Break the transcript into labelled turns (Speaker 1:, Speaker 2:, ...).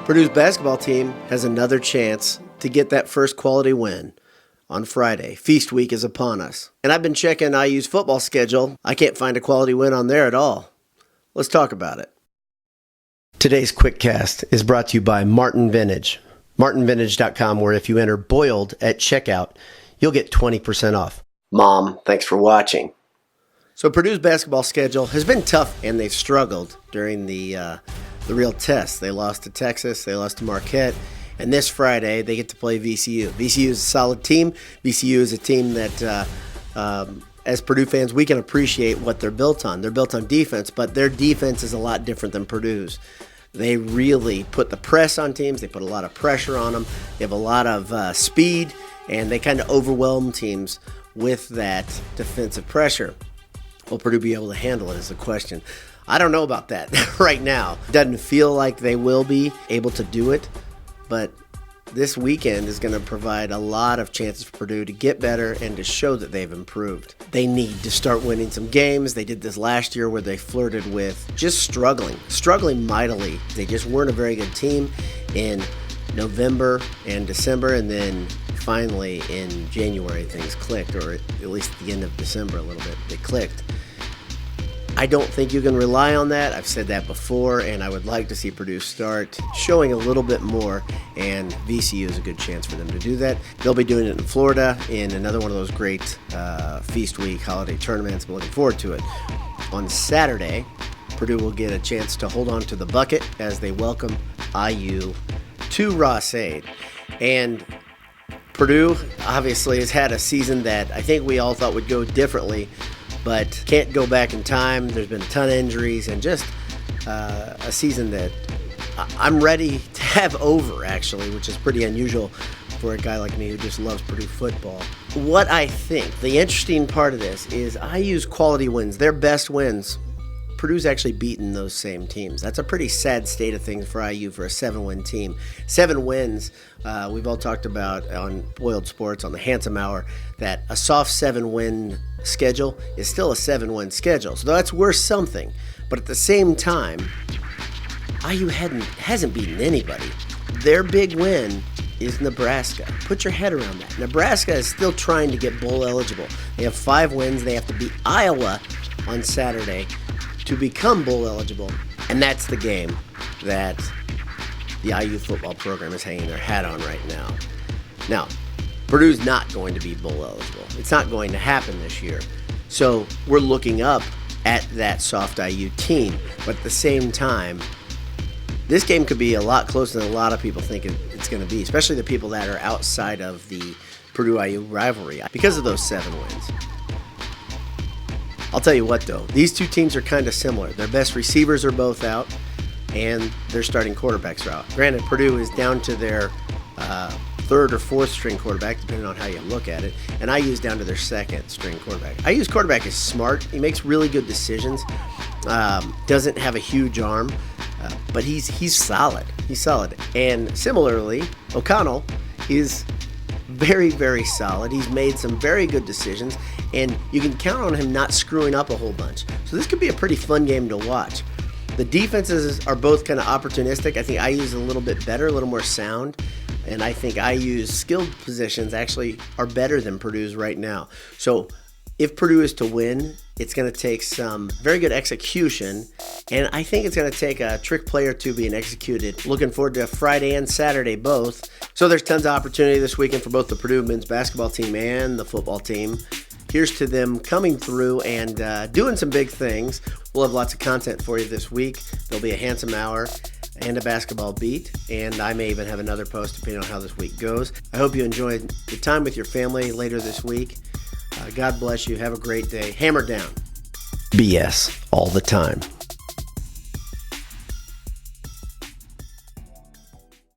Speaker 1: Purdue's basketball team has another chance to get that first quality win on Friday. Feast week is upon us. And I've been checking IU's football schedule. I can't find a quality win on there at all. Let's talk about it. Today's QuickCast is brought to you by Martin Vintage. MartinVintage.com, where if you enter Boiled at checkout, you'll get 20% off. Mom, thanks for watching. So Purdue's basketball schedule has been tough, and they've struggled during the real test. They lost to Texas, they lost to Marquette, and this Friday they get to play VCU. VCU is a solid team. VCU is a team that, as Purdue fans, we can appreciate what they're built on. They're built on defense, but their defense is a lot different than Purdue's. They really put the press on teams. They put a lot of pressure on them. They have a lot of speed, and they kind of overwhelm teams with that defensive pressure. Will Purdue be able to handle it is the question. I don't know about that right now. Doesn't feel like they will be able to do it, but this weekend is going to provide a lot of chances for Purdue to get better and to show that they've improved. They need to start winning some games. They did this last year where they flirted with just struggling mightily. They just weren't a very good team in November and December, and then finally in January things clicked, or at least at the end of December a little bit, they clicked. I don't think you can rely on that. I've said that before, and I would like to see Purdue start showing a little bit more, and VCU is a good chance for them to do that. They'll be doing it in Florida in another one of those great Feast Week holiday tournaments. I'm looking forward to it. On Saturday, Purdue will get a chance to hold on to the bucket as they welcome IU to Ross-Ade. And Purdue obviously has had a season that I think we all thought would go differently, but can't go back in time. There's been a ton of injuries, and just a season that I'm ready to have over, actually, which is pretty unusual for a guy like me who just loves Purdue football. What I think, the interesting part of this is IU's quality wins, their best wins. Purdue's actually beaten those same teams. That's a pretty sad state of things for IU for a 7-win team. 7 wins, we've all talked about on Boiled Sports, on the Handsome Hour, that a soft 7-win schedule is still a 7-win schedule. So that's worth something. But at the same time, IU hasn't beaten anybody. Their big win is Nebraska. Put your head around that. Nebraska is still trying to get bowl eligible. They have 5 wins. They have to beat Iowa on Saturday to become bowl eligible, and that's the game that the IU football program is hanging their hat on right now. Now, Purdue's not going to be bowl eligible. It's not going to happen this year. So we're looking up at that soft IU team, but at the same time, this game could be a lot closer than a lot of people think it's going to be, especially the people that are outside of the Purdue-IU rivalry because of those 7 wins. I'll tell you what, though, these two teams are kind of similar. Their best receivers are both out, and their starting quarterbacks are out. Granted, Purdue is down to their 3rd or 4th string quarterback, depending on how you look at it, and IU's down to their 2nd string quarterback. IU's quarterback is smart. He makes really good decisions. Doesn't have a huge arm, but he's solid. He's solid. And similarly, O'Connell is very, very solid. He's made some very good decisions, and you can count on him not screwing up a whole bunch. So this could be a pretty fun game to watch. The defenses are both kind of opportunistic. I think IU's a little bit better, a little more sound, and I think IU's skilled positions actually are better than Purdue's right now. So if Purdue is to win, it's going to take some very good execution, and I think it's going to take a trick play or two being executed. Looking forward to Friday and Saturday both. So there's tons of opportunity this weekend for both the Purdue men's basketball team and the football team. Here's to them coming through and doing some big things. We'll have lots of content for you this week. There'll be a Handsome Hour and a basketball beat, and I may even have another post depending on how this week goes. I hope you enjoyed the time with your family later this week. God bless you. Have a great day. Hammer down. BS all the time.